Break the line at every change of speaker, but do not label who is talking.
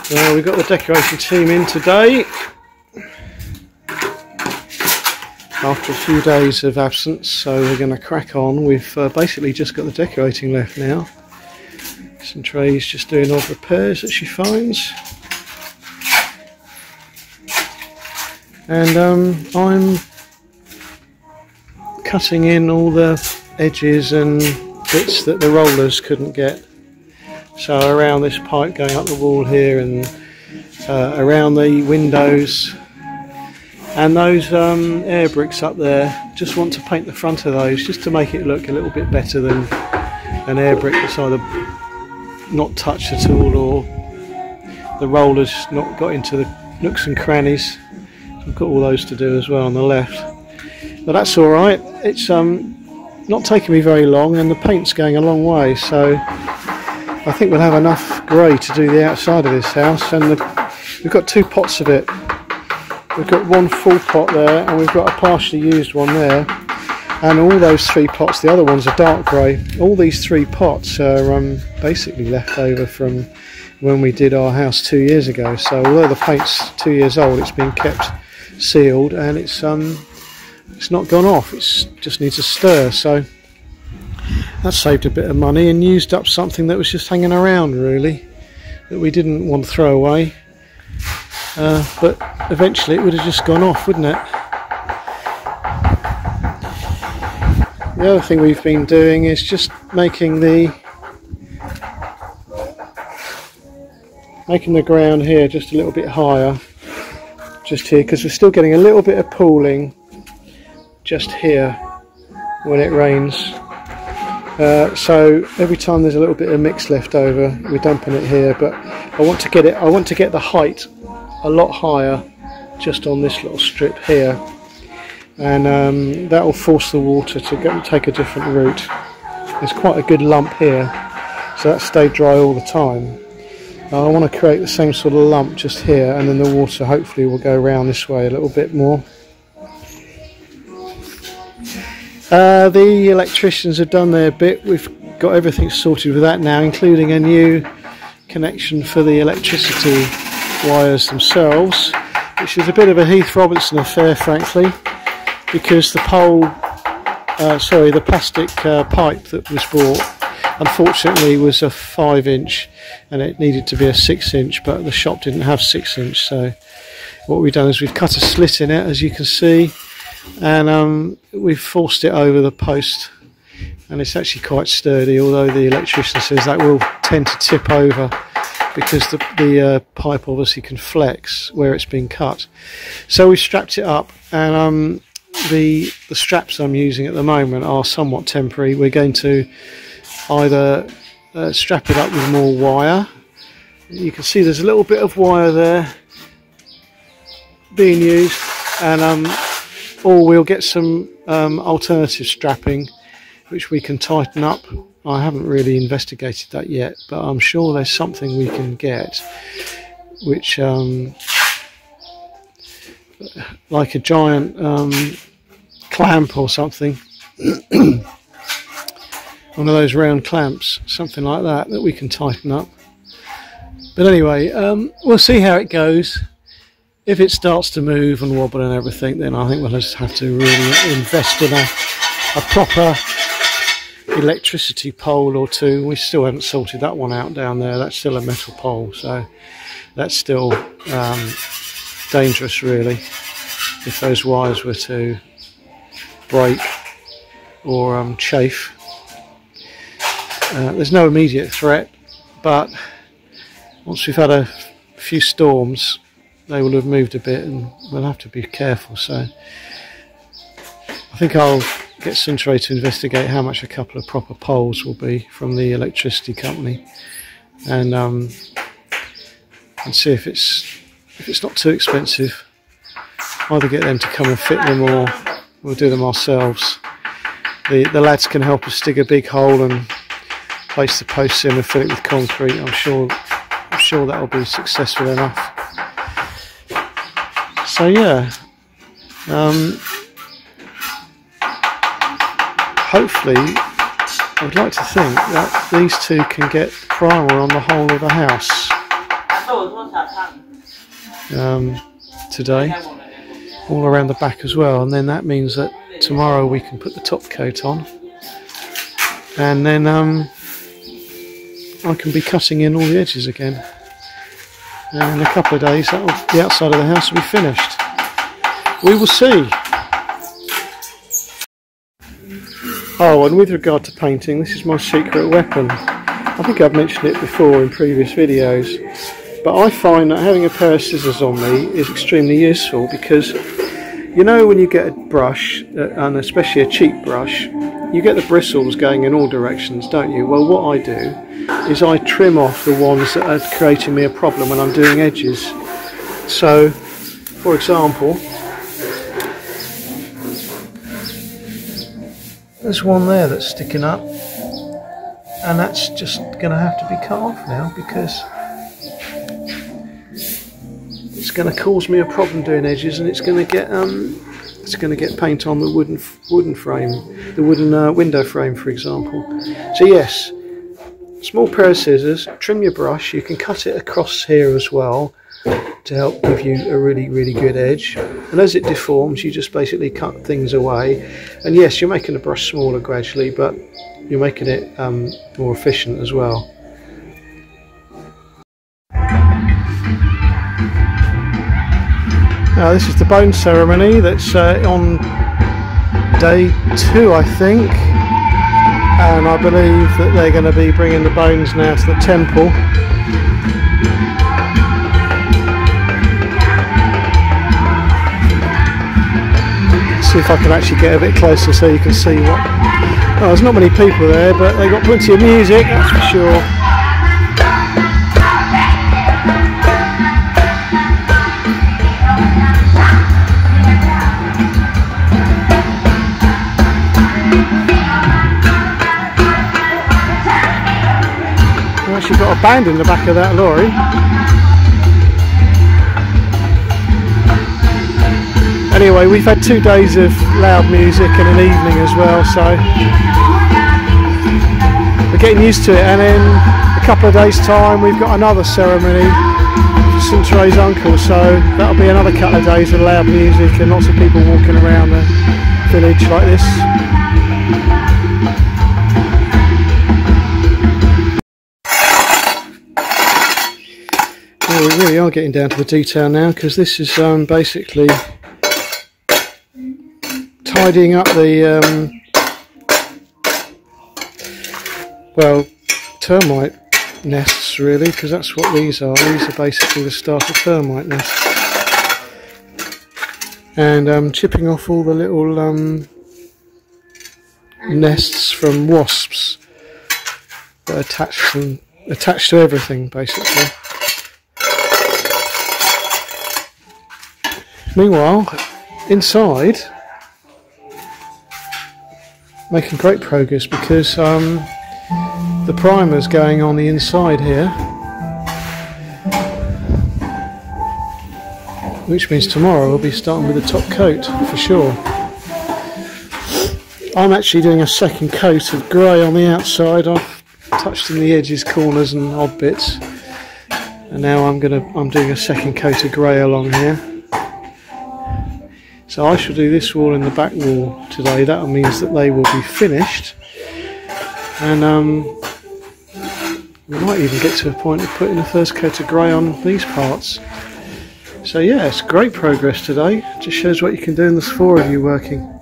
Well, we've got the decorating team in today after a few days of absence, so we're going to crack on. We've basically just got the decorating left now. Some trays just doing odd repairs that she finds, and I'm cutting in all the edges and bits that the rollers couldn't get. So around this pipe going up the wall here, and around the windows, and those air bricks up there, just want to paint the front of those just to make it look a little bit better than an air brick that's either not touched at all or the rollers not got into the nooks and crannies. I've got all those to do as well on the left, but that's alright. It's not taking me very long, and the paint's going a long way, so I think we'll have enough grey to do the outside of this house. And we've got two pots of it. We've got one full pot there, and we've got a partially used one there, and all those three pots, the other ones are dark grey. All these three pots are basically left over from when we did our house 2 years ago. So although the paint's 2 years old, it's been kept sealed, and it's not gone off. It just needs a stir. So that saved a bit of money and used up something that was just hanging around, really, that we didn't want to throw away. But eventually it would have just gone off, wouldn't it? The other thing we've been doing is just making the ground here just a little bit higher, just here, because we're still getting a little bit of pooling just here when it rains. So every time there's a little bit of mix left over, we're dumping it here. But I want to get the height a lot higher just on this little strip here, and that will force the water to go and take a different route. There's quite a good lump here, so that stayed dry all the time. I want to create the same sort of lump just here, and then the water hopefully will go around this way a little bit more. The electricians have done their bit. We've got everything sorted with that now, including a new connection for the electricity wires themselves, which is a bit of a Heath Robinson affair, frankly, because the the plastic pipe that was bought unfortunately was a 5-inch, and it needed to be a 6-inch, but the shop didn't have 6-inch. So what we've done is we've cut a slit in it, as you can see, and we've forced it over the post, and it's actually quite sturdy, although the electrician says that will tend to tip over because the pipe obviously can flex where it's been cut. So we've strapped it up, and the straps I'm using at the moment are somewhat temporary. We're going to either strap it up with more wire. You can see there's a little bit of wire there being used, and or we'll get some alternative strapping which we can tighten up. I haven't really investigated that yet, but I'm sure there's something we can get which like a giant clamp or something, one of those round clamps, something like that, that we can tighten up. But anyway, we'll see how it goes. If it starts to move and wobble and everything, then I think we'll just have to really invest in a proper electricity pole or two. We still haven't sorted that one out down there. That's still a metal pole, so that's still dangerous, really, if those wires were to break or chafe. There's no immediate threat, but once we've had a few storms, they will have moved a bit, and we'll have to be careful. So I think I'll get Cintre to investigate how much a couple of proper poles will be from the electricity company, and see if it's not too expensive. Either get them to come and fit them, or we'll do them ourselves. The lads can help us dig a big hole and place the posts in and fill it with concrete. I'm sure that'll be successful enough. So yeah, hopefully, I would like to think that these two can get primer on the whole of the house. today, all around the back as well, and then that means that tomorrow we can put the top coat on, and then I can be cutting in all the edges again, and in a couple of days the outside of the house will be finished. We will see. Oh, and with regard to painting, this is my secret weapon. I think I've mentioned it before in previous videos, but I find that having a pair of scissors on me is extremely useful, because you know when you get a brush, and especially a cheap brush, you get the bristles going in all directions, don't you? Well, what I do is I trim off the ones that are creating me a problem when I'm doing edges. So, for example, there's one there that's sticking up, and that's just going to have to be cut off now, because it's going to cause me a problem doing edges, and it's going to get paint on the wooden frame, the wooden window frame, for example. So yes, small pair of scissors, trim your brush. You can cut it across here as well to help give you a really good edge, and as it deforms you just basically cut things away. And yes, you're making the brush smaller gradually, but you're making it more efficient as well. Now this is the bone ceremony that's on day 2, I think, and I believe that they're going to be bringing the bones now to the temple. See if I can actually get a bit closer so you can see what... Oh, there's not many people there, but they've got plenty of music, that's for sure. We've actually got a band in the back of that lorry. Anyway, we've had 2 days of loud music and an evening as well, so we're getting used to it. And in a couple of days' time we've got another ceremony for St. Trey's uncle, so that'll be another couple of days of loud music and lots of people walking around the village like this. Well, we really are getting down to the detail now, because this is basically tidying up the well, termite nests, really, because that's what these are. These are basically the starter termite nests, and chipping off all the little nests from wasps that are attached to everything, basically. Meanwhile, inside, making great progress, because the primer's going on the inside here, which means tomorrow we'll be starting with the top coat for sure. I'm actually doing a second coat of grey on the outside. I've touched in the edges, corners and odd bits, and now I'm doing a second coat of grey along here. So I shall do this wall and the back wall today. That means that they will be finished, and we might even get to a point of putting the first coat of grey on these parts. So yeah, it's great progress today. Just shows what you can do, and there's 4 of you working.